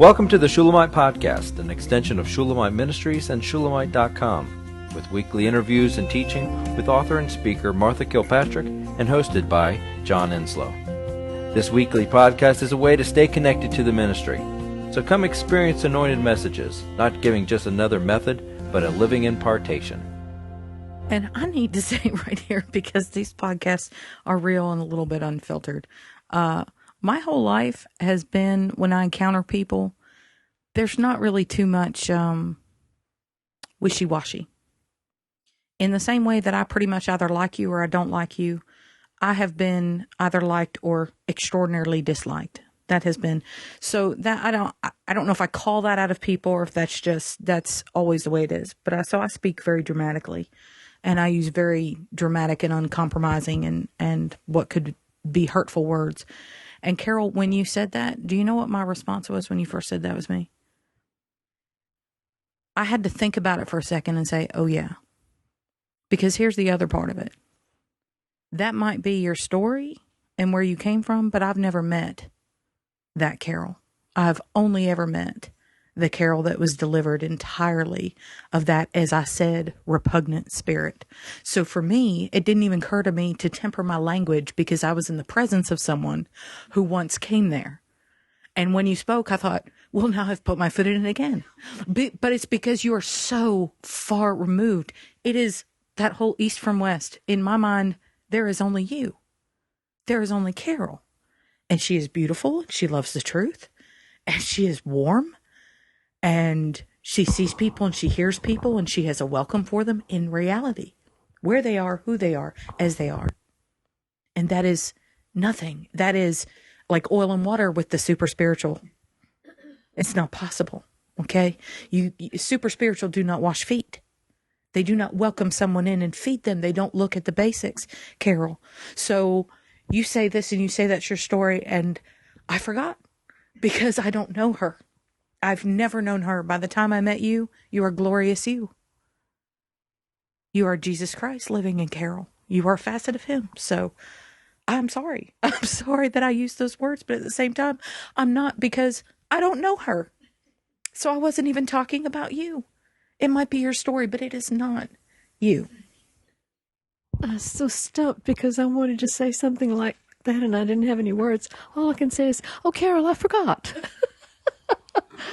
Welcome to the Shulamite Podcast, an extension of Shulamite Ministries and Shulamite.com, with weekly interviews and teaching with author and speaker Martha Kilpatrick and hosted by John Enslow. This weekly podcast is a way to stay connected to the ministry. So come experience anointed messages, not giving just another method, but a living impartation. And I need to say right here, because these podcasts are real and a little bit unfiltered. My whole life has been, when I encounter people, there's not really too much wishy-washy. In the same way that I pretty much either like you or I don't like you, I have been either liked or extraordinarily disliked. That has been, so that I don't know if I call that out of people or if that's always the way it is. But I speak very dramatically, and I use very dramatic and uncompromising and what could be hurtful words. And Carol, when you said that, do you know what my response was when you first said that was me? I had to think about it for a second and say, oh yeah. Because here's the other part of it. That might be your story and where you came from, but I've never met that Carol. I've only ever met the Carol that was delivered entirely of that, as I said, repugnant spirit. So for me, it didn't even occur to me to temper my language because I was in the presence of someone who once came there. And when you spoke, I thought, well, now I've put my foot in it again. But it's because you are so far removed. It is that whole east from west. In my mind, there is only you. There is only Carol. And she is beautiful. She loves the truth. And she is warm. And she sees people and she hears people and she has a welcome for them in reality, where they are, who they are, as they are. And that is nothing. That is like oil and water with the super spiritual. It's not possible. Okay. You super spiritual do not wash feet. They do not welcome someone in and feed them. They don't look at the basics, Carol. So you say this and you say that's your story. And I forgot because I don't know her. I've never known her. By the time I met you, you are glorious you. You are Jesus Christ living in Carol. You are a facet of him. So I'm sorry. I'm sorry that I used those words, but at the same time, I'm not, because I don't know her. So I wasn't even talking about you. It might be your story, but it is not you. I was so stumped because I wanted to say something like that and I didn't have any words. All I can say is, oh, Carol, I forgot.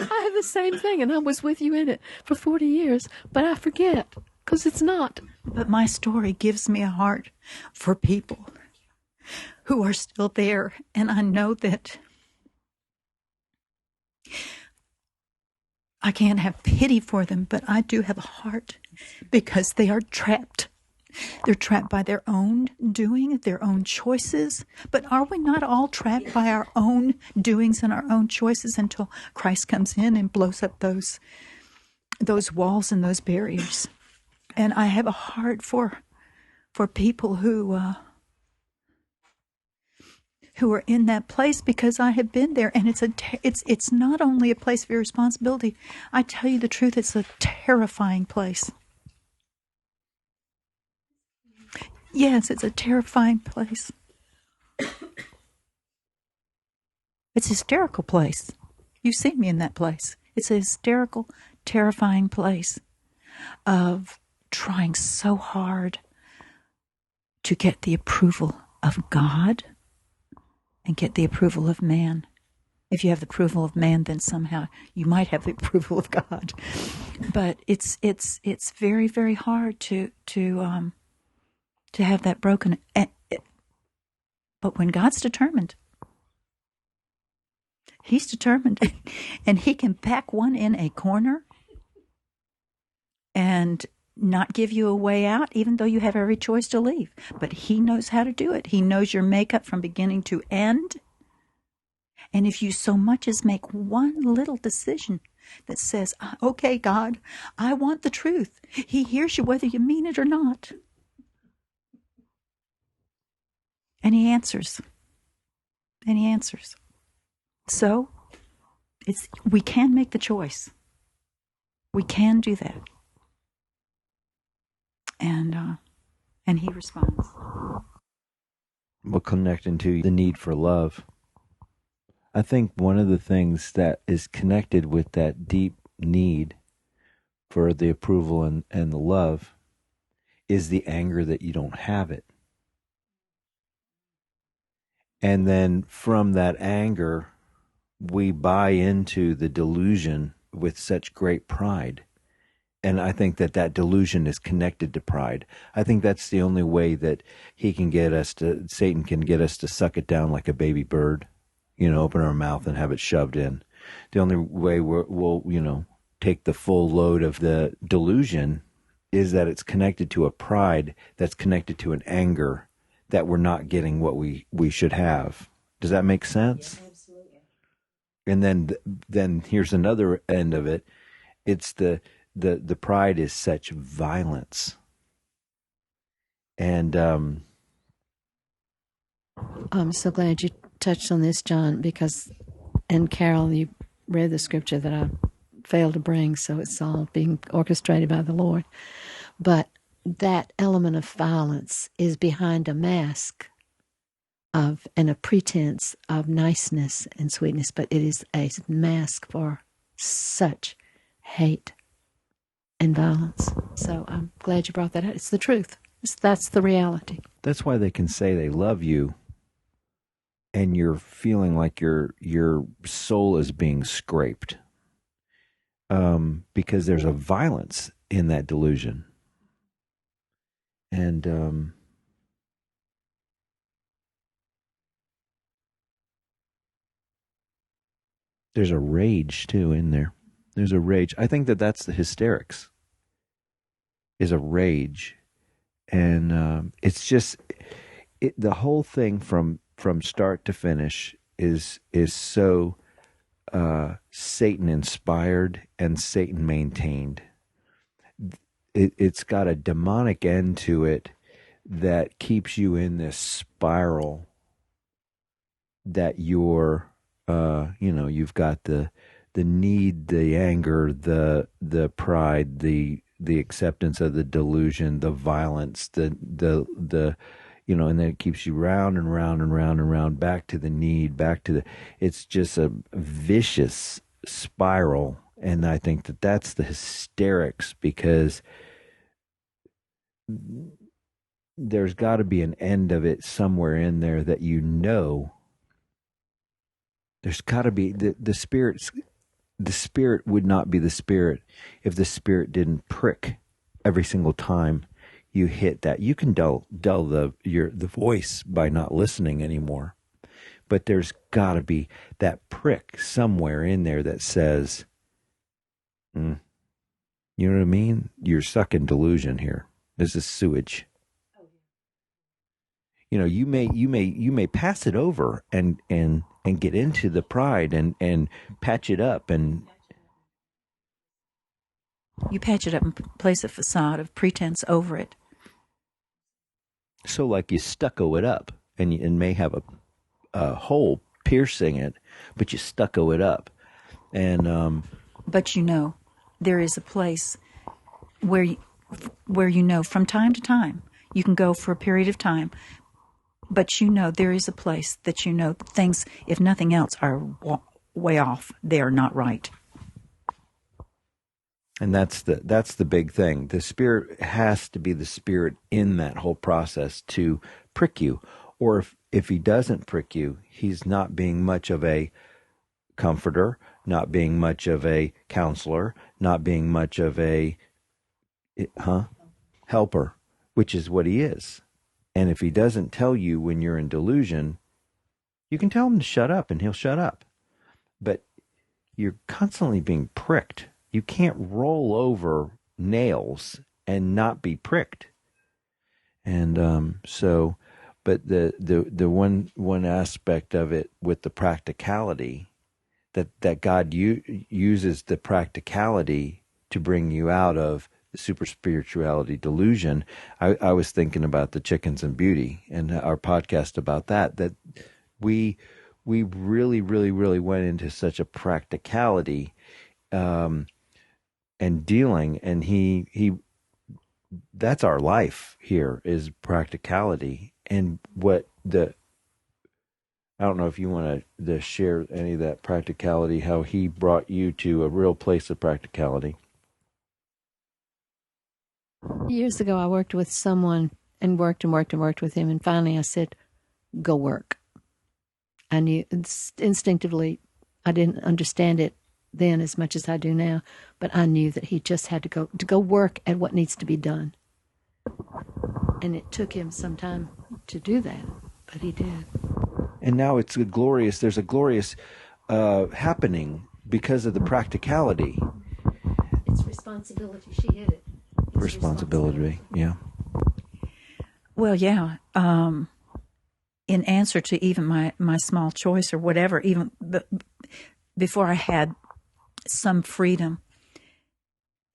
I have the same thing, and I was with you in it for 40 years, but I forget, because it's not. But my story gives me a heart for people who are still there, and I know that I can't have pity for them, but I do have a heart because they are trapped. They're trapped by their own doing, their own choices. But are we not all trapped by our own doings and our own choices until Christ comes in and blows up those walls and those barriers? And I have a heart for people who are in that place, because I have been there, and it's not only a place of irresponsibility. I tell you the truth, it's a terrifying place. Yes, it's a terrifying place. It's a hysterical place. You've seen me in that place. It's a hysterical, terrifying place of trying so hard to get the approval of God and get the approval of man. If you have the approval of man, then somehow you might have the approval of God. But it's very, very hard to have that broken. But when God's determined, he's determined, and he can pack one in a corner and not give you a way out, even though you have every choice to leave. But he knows how to do it. He knows your makeup from beginning to end. And if you so much as make one little decision that says, okay, God, I want the truth, he hears you whether you mean it or not. And he answers. And he answers. So we can make the choice. We can do that. And he responds. We'll connect into the need for love. I think one of the things that is connected with that deep need for the approval and the love is the anger that you don't have it. And then from that anger, we buy into the delusion with such great pride. And I think that delusion is connected to pride. I think that's the only way that Satan can get us to suck it down like a baby bird, open our mouth and have it shoved in. The only way we'll take the full load of the delusion is that it's connected to a pride that's connected to an anger that we're not getting what we should have. Does that make sense? Yeah, absolutely. And then here's another end of it. It's the pride is such violence. And I'm so glad you touched on this, John, because, and Carol, you read the scripture that I failed to bring, so it's all being orchestrated by the Lord. But that element of violence is behind a mask and a pretense of niceness and sweetness, but it is a mask for such hate and violence. So I'm glad you brought that out. It's the truth. That's the reality. That's why they can say they love you, and you're feeling like your soul is being scraped, because there's a violence in that delusion. And there's a rage too in there. There's a rage. I think that's the hysterics, is a rage. And it's just the whole thing from start to finish is so Satan inspired and Satan maintained. It's got a demonic end to it that keeps you in this spiral that you've got the need, the anger, the pride, the acceptance of the delusion, the violence, and then it keeps you round and round and round and round, back to the need, it's just a vicious spiral. And I think that's the hysterics, because there's got to be an end of it somewhere in there that there's got to be the spirit. The spirit would not be the spirit if the spirit didn't prick every single time you hit that. You can dull the voice by not listening anymore, but there's got to be that prick somewhere in there that says, you know what I mean? You're sucking delusion here. This is sewage. You may pass it over and get into the pride and patch it up, and you patch it up and place a facade of pretense over it. So like you stucco it up, and may have a hole piercing it, but you stucco it up, and but there is a place where from time to time you can go for a period of time. But there is a place that things, if nothing else, are way off. They are not right. And that's the big thing. The spirit has to be the spirit in that whole process to prick you. Or if he doesn't prick you, he's not being much of a comforter, not being much of a counselor, not being much of a helper, which is what he is. And if he doesn't tell you when you're in delusion, you can tell him to shut up and he'll shut up. But you're constantly being pricked. You can't roll over nails and not be pricked. And but the one aspect of it with the practicality, that God uses the practicality to bring you out of the super spirituality delusion. I was thinking about the chickens and beauty and our podcast about that we really, really, really went into such a practicality and dealing, and he that's our life here, is practicality. And what I don't know if you want to share any of that practicality, how he brought you to a real place of practicality. Years ago, I worked with someone and worked with him. And finally I said, go work. I knew instinctively, I didn't understand it then as much as I do now, but I knew that he just had to go work at what needs to be done. And it took him some time to do that, but he did. And now there's a glorious happening because of the practicality. It's responsibility. She hit it. It's Responsibility, yeah. Well, yeah. In answer to even my small choice or whatever, even before I had some freedom,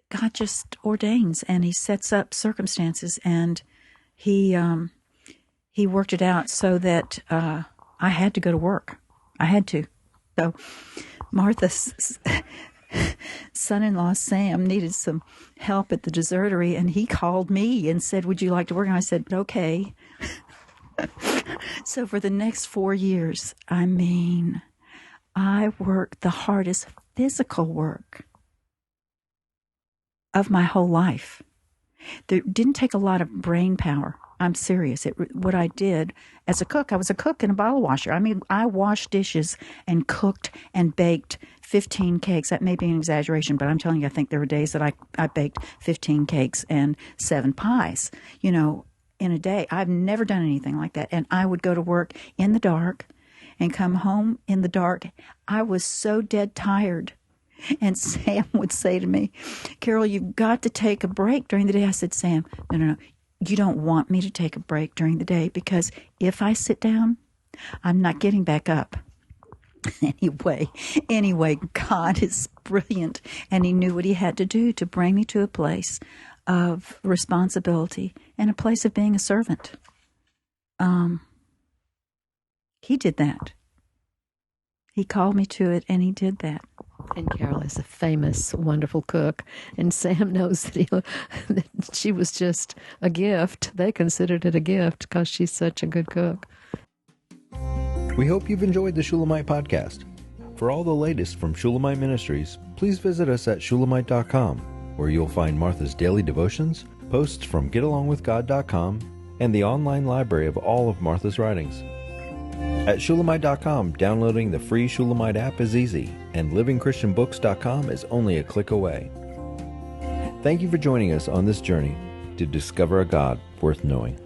God just ordains and He sets up circumstances, and He worked it out so that I had to go to work. I had to. So Martha's son-in-law, Sam, needed some help at the desertery, and he called me and said, would you like to work? And I said, okay. So for the next 4 years, I worked the hardest physical work of my whole life. There didn't take a lot of brain power. I'm serious. What I did as a cook, I was a cook and a bottle washer. I mean, I washed dishes and cooked and baked 15 cakes. That may be an exaggeration, but I'm telling you, I think there were days that I baked 15 cakes and 7 pies, in a day. I've never done anything like that. And I would go to work in the dark and come home in the dark. I was so dead tired. And Sam would say to me, Carol, you've got to take a break during the day. I said, Sam, no. You don't want me to take a break during the day, because if I sit down, I'm not getting back up. Anyway, God is brilliant, and He knew what He had to do to bring me to a place of responsibility and a place of being a servant. He did that. He called me to it, and He did that. And Carol is a famous, wonderful cook. And Sam knows that she was just a gift. They considered it a gift because she's such a good cook. We hope you've enjoyed the Shulamite podcast. For all the latest from Shulamite Ministries, please visit us at Shulamite.com, where you'll find Martha's daily devotions, posts from GetAlongWithGod.com, and the online library of all of Martha's writings. At Shulamite.com, downloading the free Shulamite app is easy, and LivingChristianBooks.com is only a click away. Thank you for joining us on this journey to discover a God worth knowing.